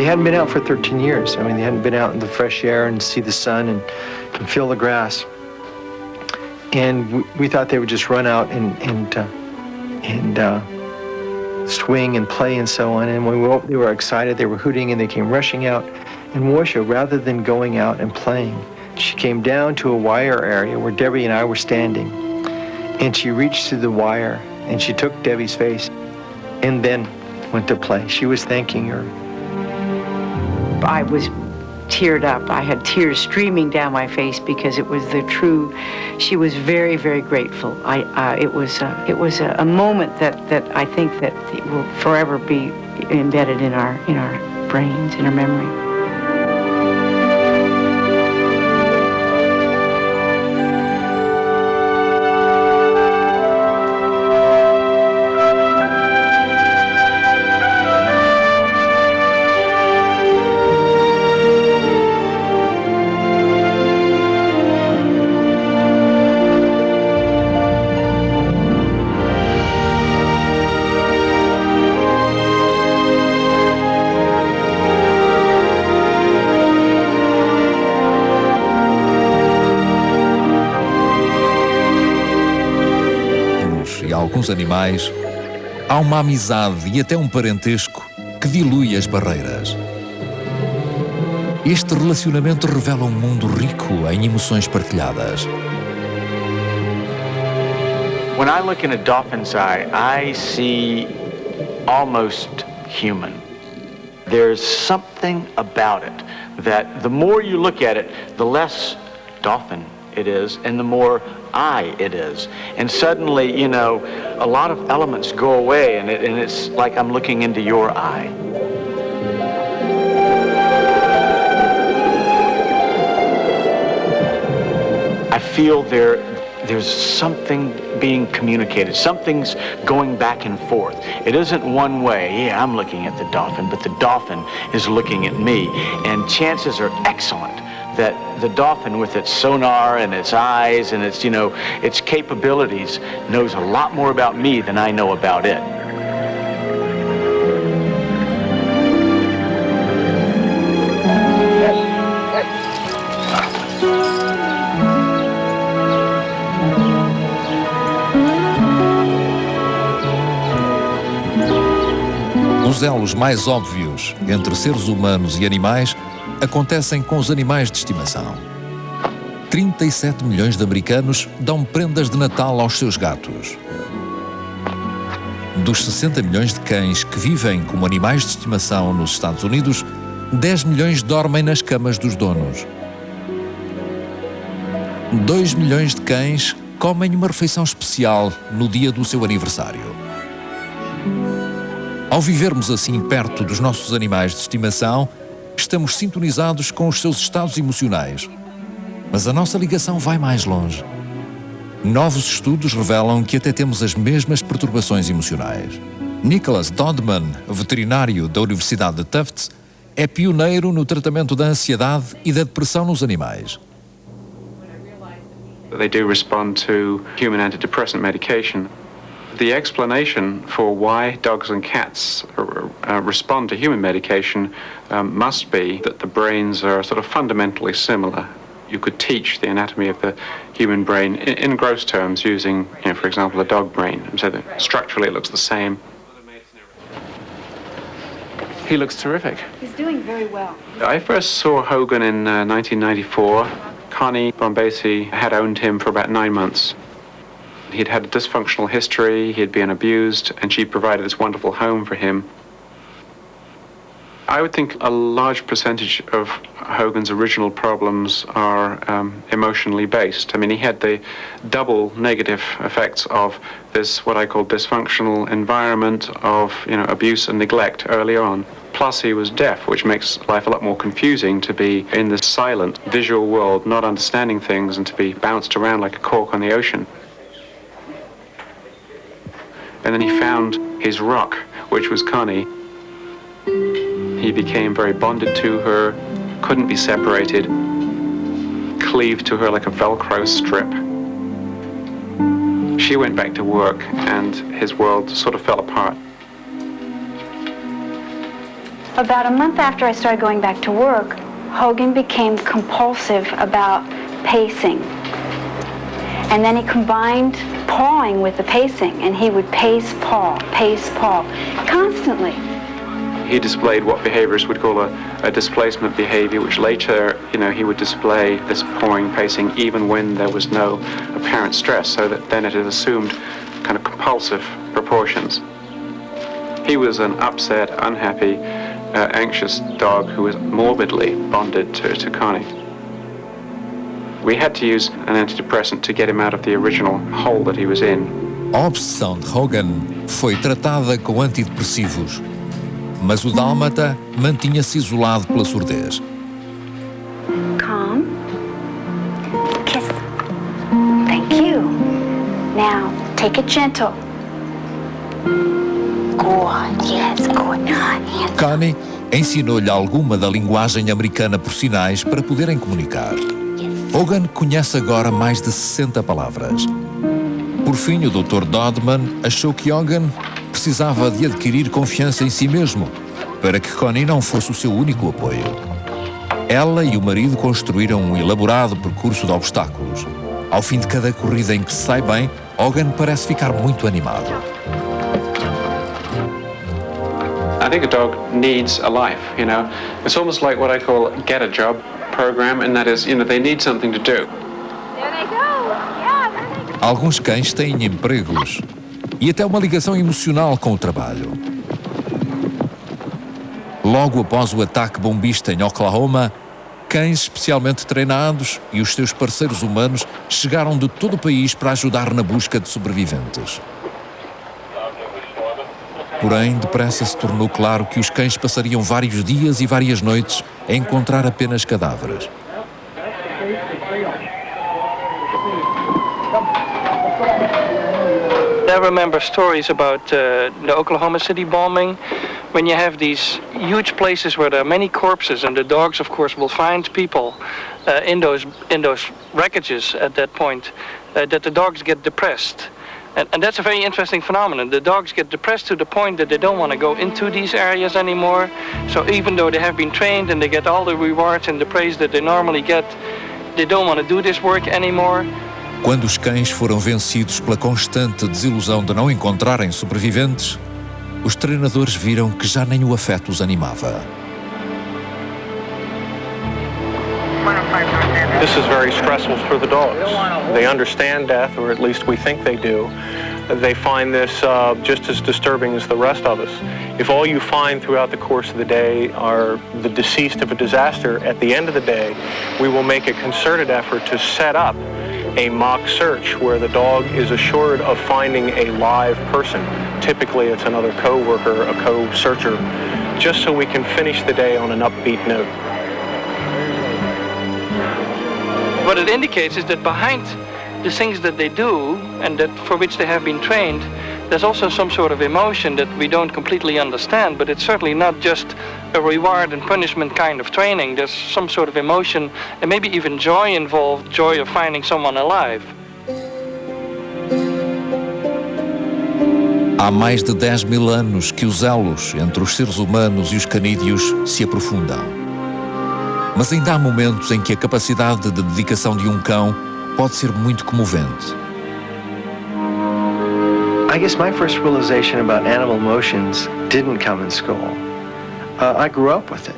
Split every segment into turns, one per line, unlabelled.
hadn't been out for 13 years. I mean, they hadn't been out in the fresh air and see the sun and feel the grass. And we thought they would just run out and swing and play and so on. And when they were excited, they were hooting, and they came rushing out. And Morsha, rather than going out and playing, she came down to a wire area where Debbie and I were standing. And she reached through the wire, and she took Debbie's face and then went to play. She was thanking her.
I was teared up. I had tears streaming down my face because it was the true. She was very, very grateful. It was a moment that I think that it will forever be embedded in our brains, in our memory.
Alguns animais, há uma amizade e até um parentesco que dilui as barreiras. Este relacionamento revela um mundo rico em emoções partilhadas.
When I look in a dolphin's eye, I see almost human. There's something about it that the more you look at it, the less dolphin it is, and the more I it is. And suddenly, you know, a lot of elements go away, and it's like I'm looking into your eye. I feel there's something being communicated. Something's going back and forth. It isn't one way. Yeah, I'm looking at the dolphin, but the dolphin is looking at me. And chances are excellent that the dolphin, with its sonar and its eyes and its, you know, its capabilities, knows a lot more about me than I know about it.
Os elos mais óbvios entre seres humanos e animais acontecem com os animais de estimação. 37 milhões de americanos dão prendas de Natal aos seus gatos. Dos 60 milhões de cães que vivem como animais de estimação nos Estados Unidos, 10 milhões dormem nas camas dos donos. 2 milhões de cães comem uma refeição especial no dia do seu aniversário. Ao vivermos assim perto dos nossos animais de estimação, estamos sintonizados com os seus estados emocionais. Mas a nossa ligação vai mais longe. Novos estudos revelam que até temos as mesmas perturbações emocionais. Nicholas Dodman, veterinário da Universidade de Tufts, é pioneiro no tratamento da ansiedade e da depressão nos animais.
They do respond to human antidepressant medication. The explanation for why dogs and cats respond to human medication must be that the brains are sort of fundamentally similar. You could teach the anatomy of the human brain in gross terms using, you know, for example, a dog brain. So that structurally it looks the same. He looks terrific.
He's doing very well.
I first saw Hogan in 1994. Connie Bombasi had owned him for about 9 months. He'd had a dysfunctional history, he'd been abused, and she provided this wonderful home for him. I would think a large percentage of Hogan's original problems are emotionally based. I mean, he had the double negative effects of this, what I call dysfunctional environment of, you know, abuse and neglect early on. Plus he was deaf, which makes life a lot more confusing to be in this silent visual world, not understanding things, and to be bounced around like a cork on the ocean. And then he found his rock, which was Connie. He became very bonded to her, couldn't be separated, cleaved to her like a Velcro strip. She went back to work and his world sort of fell apart.
About a month after I started going back to work, Hogan became compulsive about pacing. And then he combined pawing with the pacing, and he would pace, paw, constantly.
He displayed what behaviorists would call a displacement behavior, which later, he would display this pawing, pacing, even when there was no apparent stress, so that then it had assumed kind of compulsive proportions. He was an upset, unhappy, anxious dog who was morbidly bonded to Connie. We had to use an antidepressant to get him out of the original hole that he was in.
A obsessão de Hogan foi tratada com antidepressivos, mas o dálmata mantinha-se isolado pela surdez.
Calm. Kiss. Thank you. Now, take it gentle. Good, yes, good. Hands.
Connie ensinou-lhe alguma da linguagem americana por sinais para poderem comunicar. Hogan conhece agora mais de 60 palavras. Por fim, o Dr. Dodman achou que Hogan precisava de adquirir confiança em si mesmo para que Connie não fosse o seu único apoio. Ela e o marido construíram um elaborado percurso de obstáculos. Ao fim de cada corrida em que se sai bem, Hogan parece ficar muito animado.
I think a dog needs a life, It's almost like what I call a get a job program, and that is, they need something to do.
There they go. Yeah, there they go.
Alguns cães têm empregos e até uma ligação emocional com o trabalho. Logo após o ataque bombista em Oklahoma, cães especialmente treinados e os seus parceiros humanos chegaram de todo o país para ajudar na busca de sobreviventes. Porém, depressa se tornou claro que os cães passariam vários dias e várias noites a encontrar apenas cadáveres.
I remember stories about the Oklahoma City bombing, when you have these huge places where there are many corpses, and the dogs, of course, will find people in those wreckages at that point, that the dogs get depressed. And that's a very interesting phenomenon. The dogs get depressed to the point that they don't want to go into these areas anymore. So even though they have been trained and they get all the rewards and the praise that they normally get, they don't want to do this work anymore.
Quando os cães foram vencidos pela constante desilusão de não encontrarem sobreviventes, os treinadores viram que já nem o afeto os animava.
This is very stressful for the dogs. They understand death, or at least we think they do. They find this just as disturbing as the rest of us. If all you find throughout the course of the day are the deceased of a disaster, at the end of the day, we will make a concerted effort to set up a mock search where the dog is assured of finding a live person. Typically, it's another co-worker, a co-searcher, just so we can finish the day on an upbeat note.
What it indicates is that behind the things that they do and that for which they have been trained, there's also some sort of emotion that we don't completely understand, but it's certainly not just a reward and punishment kind of training. There's some sort of emotion and maybe even joy involved, joy of finding someone alive.
Há mais de 10.000 anos que os elos entre os seres humanos e os canídeos se aprofundam. Mas ainda há momentos em que a capacidade de dedicação de um cão pode ser muito comovente.
I guess my first realization about animal emotions didn't come in school. I grew up with it.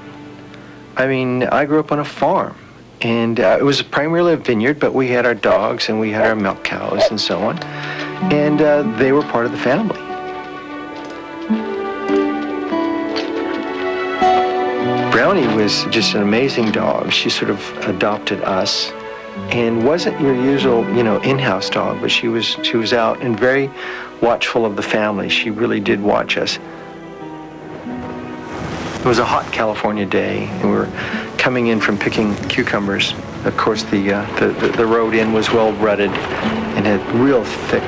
I mean, I grew up on a farm, and it was primarily a vineyard, but we had our dogs and we had our milk cows and so on, and they were part of the family. Brownie was just an amazing dog. She sort of adopted us and wasn't your usual, in-house dog, but she was out and very watchful of the family. She really did watch us. It was a hot California day, and we were coming in from picking cucumbers. Of course, the road in was well rutted and had real thick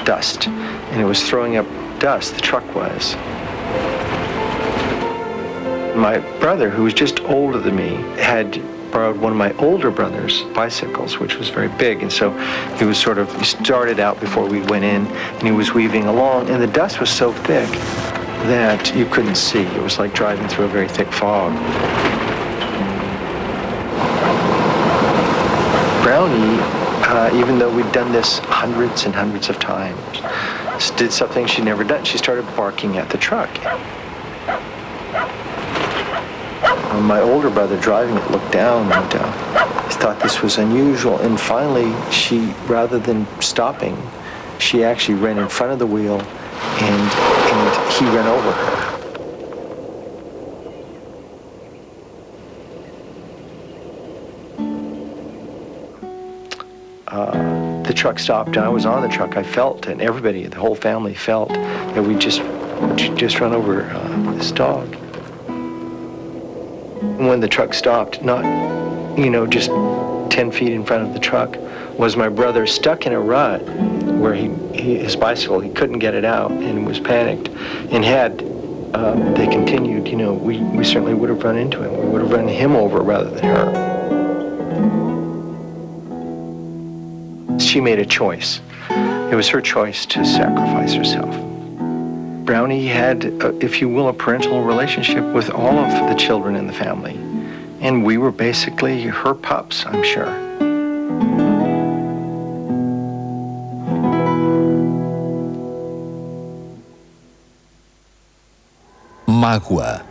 dust, and it was throwing up dust, the truck was. My brother, who was just older than me, had borrowed one of my older brother's bicycles, which was very big, and so he started out before we went in, and he was weaving along, and the dust was so thick that you couldn't see. It was like driving through a very thick fog. Brownie, even though we'd done this hundreds and hundreds of times, did something she'd never done. She started barking at the truck. My older brother driving it looked down and thought this was unusual. And finally, she, rather than stopping, she actually ran in front of the wheel and he ran over her. The truck stopped, and I was on the truck. I felt, and everybody, the whole family felt that we just run over this dog. When the truck stopped, not, just 10 feet in front of the truck, was my brother stuck in a rut where his bicycle, he couldn't get it out and was panicked. And had they continued, we certainly would have run into him. We would have run him over rather than her. She made a choice. It was her choice to sacrifice herself. Brownie had, if you will, a parental relationship with all of the children in the family. And we were basically her pups, I'm sure.
Mágoa.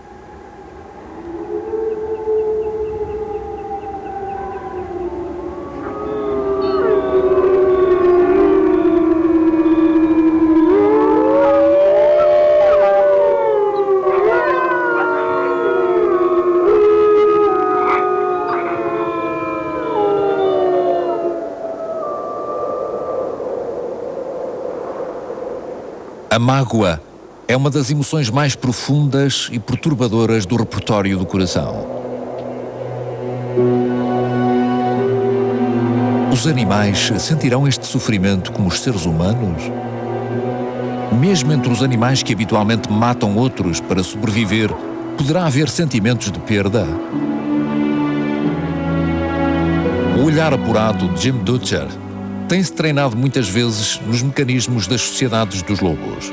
A mágoa é uma das emoções mais profundas e perturbadoras do repertório do coração. Os animais sentirão este sofrimento como os seres humanos? Mesmo entre os animais que habitualmente matam outros para sobreviver, poderá haver sentimentos de perda? O olhar apurado de Jim Butcher tem-se treinado muitas vezes nos mecanismos das sociedades dos lobos.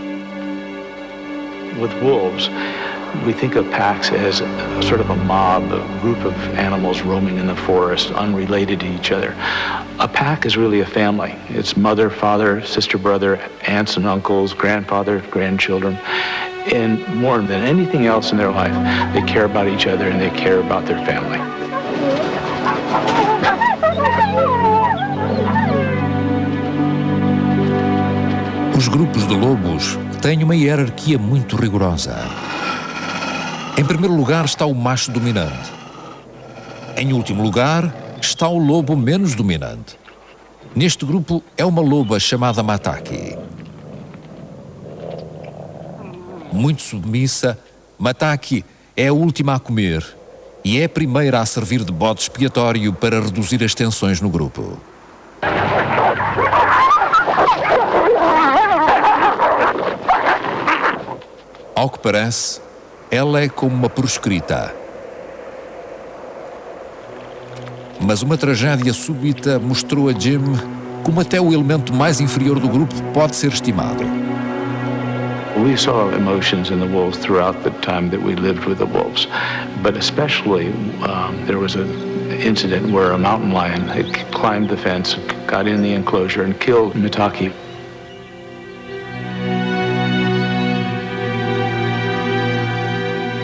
With wolves, we think of packs as a sort of a mob, a group of animals roaming in the forest, unrelated to each other. A pack is really a family. It's mother, father, sister, brother, aunts and uncles, grandfather, grandchildren. And more than anything else in their life, they care about each other and they care about their family.
Os grupos de lobos têm uma hierarquia muito rigorosa. Em primeiro lugar está o macho dominante. Em último lugar está o lobo menos dominante. Neste grupo é uma loba chamada Mataki. Muito submissa, Mataki é a última a comer e é a primeira a servir de bode expiatório para reduzir as tensões no grupo. Ao que parece, ela é como uma proscrita. Mas uma tragédia súbita mostrou a Jim como até o elemento mais inferior do grupo pode ser estimado.
We saw emotions in the wolves throughout the time that we lived with the wolves, but especially there was an incident where a mountain lion had climbed the fence, got in the enclosure and killed Mataki.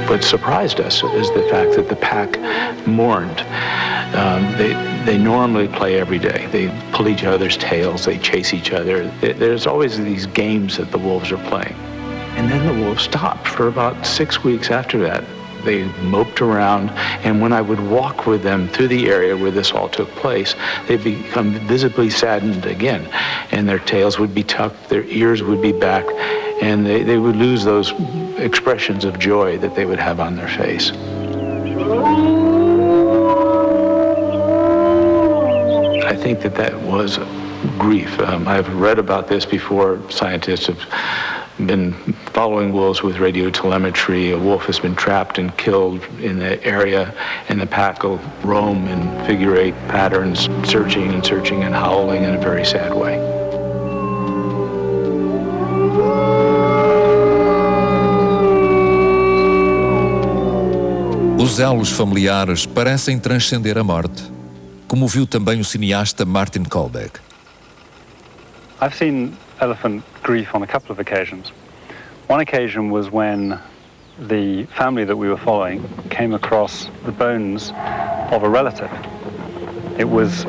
What surprised us is the fact that the pack mourned. They normally play every day. They pull each other's tails, they chase each other. There's always these games that the wolves are playing. And then the wolves stopped for about 6 weeks after that. They moped around, and when I would walk with them through the area where this all took place, they'd become visibly saddened again. And their tails would be tucked, their ears would be back, and they would lose those expressions of joy that they would have on their face. I think that was grief. I've read about this before. Scientists have been following wolves with radio telemetry. A wolf has been trapped and killed in the area, and the pack will roam in figure-8 patterns, searching and howling in a very sad way.
Os elos familiares parecem transcender a morte, como viu também o cineasta Martin Kolbeck.
I've seen elephant grief on a couple of occasions. One occasion was when the family that we were following came across the bones of a relative. It was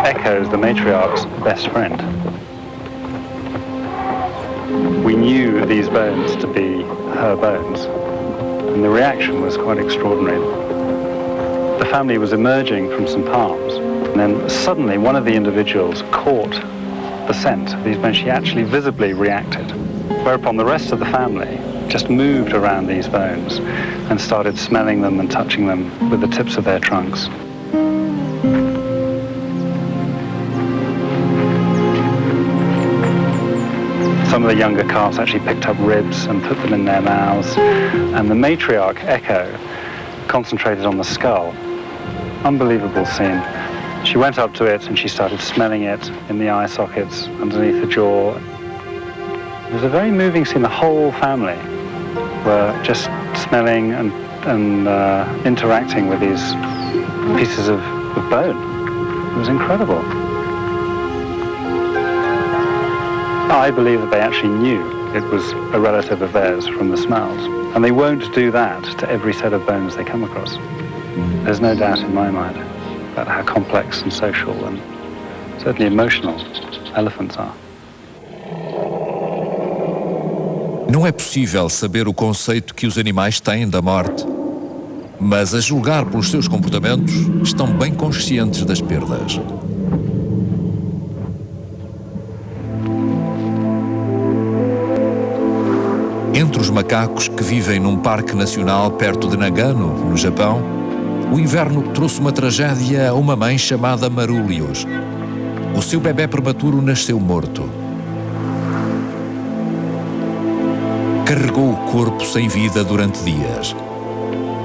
Echo's, the matriarch's, best friend. We knew these bones to be her bones, and the reaction was quite extraordinary. The family was emerging from some palms, and then suddenly one of the individuals caught the scent of these bones. She actually visibly reacted, whereupon the rest of the family just moved around these bones and started smelling them and touching them with the tips of their trunks. Some of the younger calves actually picked up ribs and put them in their mouths, and the matriarch, Echo, concentrated on the skull. Unbelievable scene. She went up to it and she started smelling it in the eye sockets, underneath the jaw. It was a very moving scene. The whole family were just smelling and interacting with these pieces of bone. It was incredible. I believe that they actually knew it was a relative of theirs from the smells. And they won't do that to every set of bones they come across. There's no doubt in my mind about how complex and social and certainly emotional elephants are.
Não é possível saber o conceito que os animais têm da morte, mas a julgar pelos seus comportamentos, estão bem conscientes das perdas. Entre os macacos que vivem num parque nacional perto de Nagano, no Japão, o inverno trouxe uma tragédia a uma mãe chamada Marulius. O seu bebé prematuro nasceu morto. Carregou o corpo sem vida durante dias.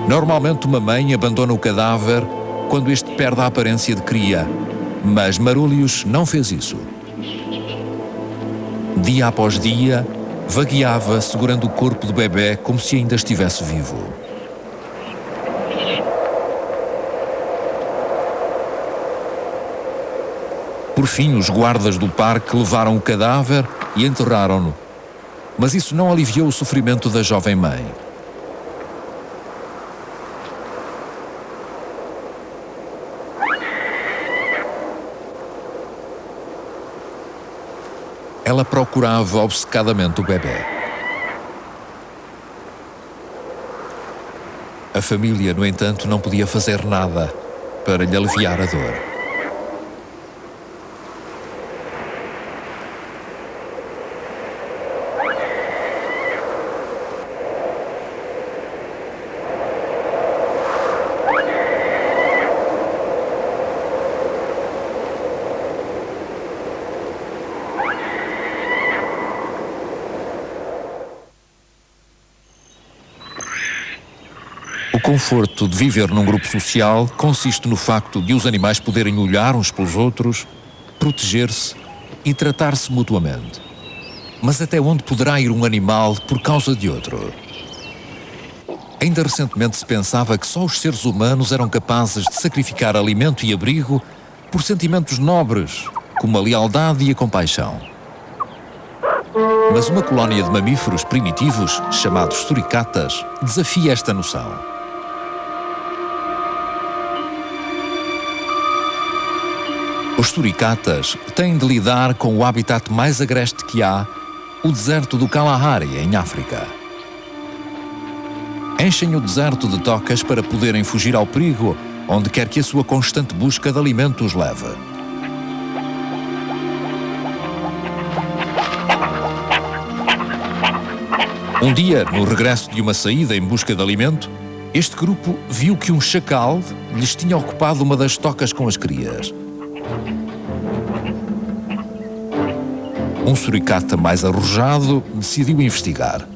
Normalmente uma mãe abandona o cadáver quando este perde a aparência de cria, mas Marulius não fez isso. Dia após dia, vagueava segurando o corpo do bebé como se ainda estivesse vivo. Por fim, os guardas do parque levaram o cadáver e enterraram-no. Mas isso não aliviou o sofrimento da jovem mãe. Ela procurava obcecadamente o bebé. A família, no entanto, não podia fazer nada para lhe aliviar a dor. O conforto de viver num grupo social consiste no facto de os animais poderem olhar uns pelos outros, proteger-se e tratar-se mutuamente. Mas até onde poderá ir um animal por causa de outro? Ainda recentemente se pensava que só os seres humanos eram capazes de sacrificar alimento e abrigo por sentimentos nobres, como a lealdade e a compaixão. Mas uma colónia de mamíferos primitivos, chamados suricatas, desafia esta noção. Os suricatas têm de lidar com o habitat mais agreste que há, o deserto do Kalahari, em África. Enchem o deserto de tocas para poderem fugir ao perigo, onde quer que a sua constante busca de alimento os leve. Um dia, no regresso de uma saída em busca de alimento, este grupo viu que um chacal lhes tinha ocupado uma das tocas com as crias. Um suricata mais arrojado decidiu investigar.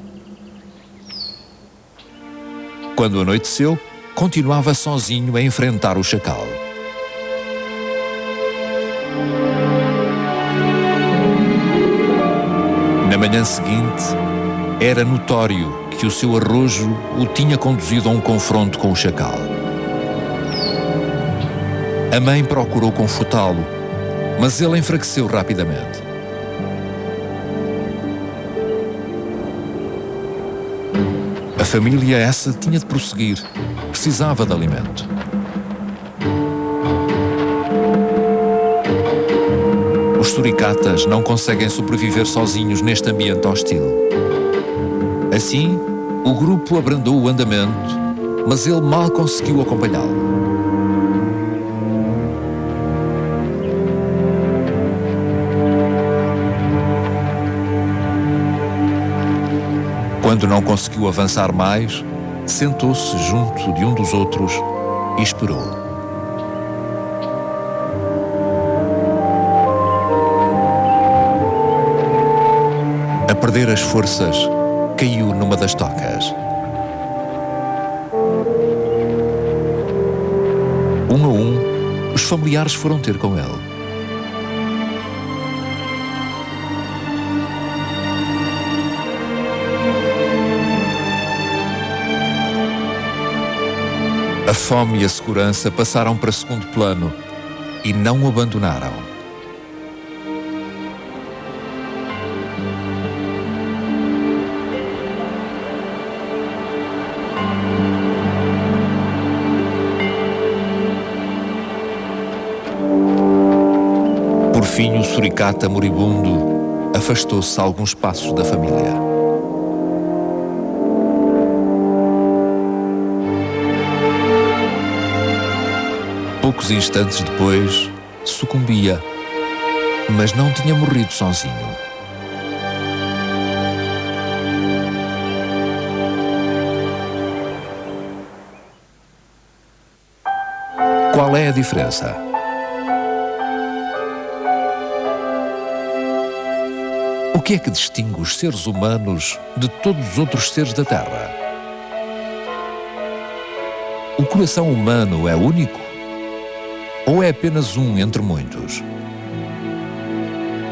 Quando anoiteceu, continuava sozinho a enfrentar o chacal. Na manhã seguinte, era notório que o seu arrojo o tinha conduzido a um confronto com o chacal. A mãe procurou confortá-lo, mas ele enfraqueceu rapidamente. A família essa tinha de prosseguir, precisava de alimento. Os suricatas não conseguem sobreviver sozinhos neste ambiente hostil. Assim, o grupo abrandou o andamento, mas ele mal conseguiu acompanhá-lo. Quando não conseguiu avançar mais, sentou-se junto de um dos outros e esperou. A perder as forças, caiu numa das tocas. Um a um, os familiares foram ter com ele. A fome e a segurança passaram para segundo plano e não o abandonaram. Por fim, o suricata moribundo afastou-se a alguns passos da família. Poucos instantes depois, sucumbia, mas não tinha morrido sozinho. Qual é a diferença? O que é que distingue os seres humanos de todos os outros seres da Terra? O coração humano é único? Ou é apenas um entre muitos?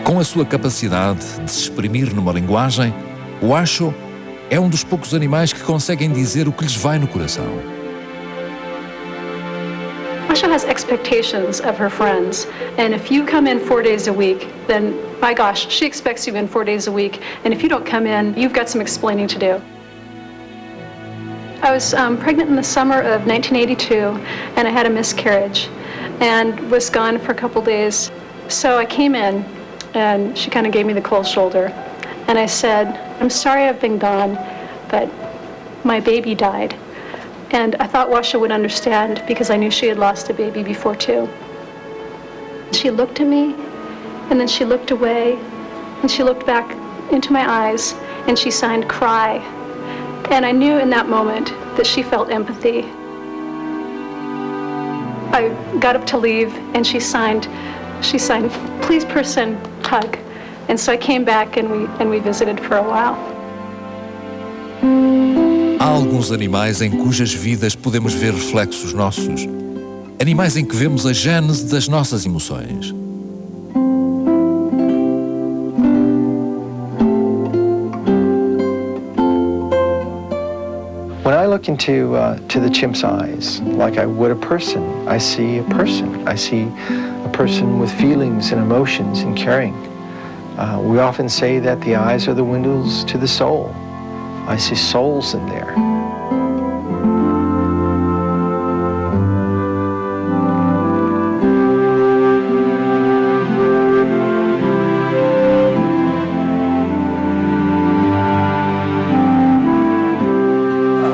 Com a sua capacidade de se exprimir numa linguagem, o Washoe é um dos poucos animais que conseguem dizer o que lhes vai no coração.
Washoe has expectations of her friends, and if you come in 4 days a week, then, my gosh, she expects you in 4 days a week, and if you don't come in, you've got some explaining to do. I was pregnant in the summer of 1982, and I had a miscarriage, and was gone for a couple days. So I came in, and she kind of gave me the cold shoulder, and I said, "I'm sorry I've been gone, but my baby died." And I thought Washoe would understand because I knew she had lost a baby before too. She looked at me, and then she looked away, and she looked back into my eyes, and she signed "cry." And I knew in that moment that she felt empathy. I got up to leave, and she signed, "Please, person, hug." And so I came back, and we visited for a while.
Há alguns animais em cujas vidas podemos ver reflexos nossos. Animais em que vemos a gênese das nossas emoções.
When I look into the chimp's eyes, like I would a person, I see a person. I see a person with feelings and emotions and caring. We often say that the eyes are the windows to the soul. I see souls in there.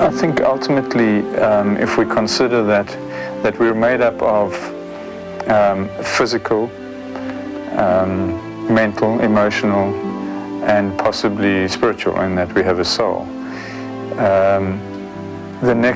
I think ultimately, if we consider that we're made up of physical, mental, emotional, and possibly spiritual, in that we have a soul, the next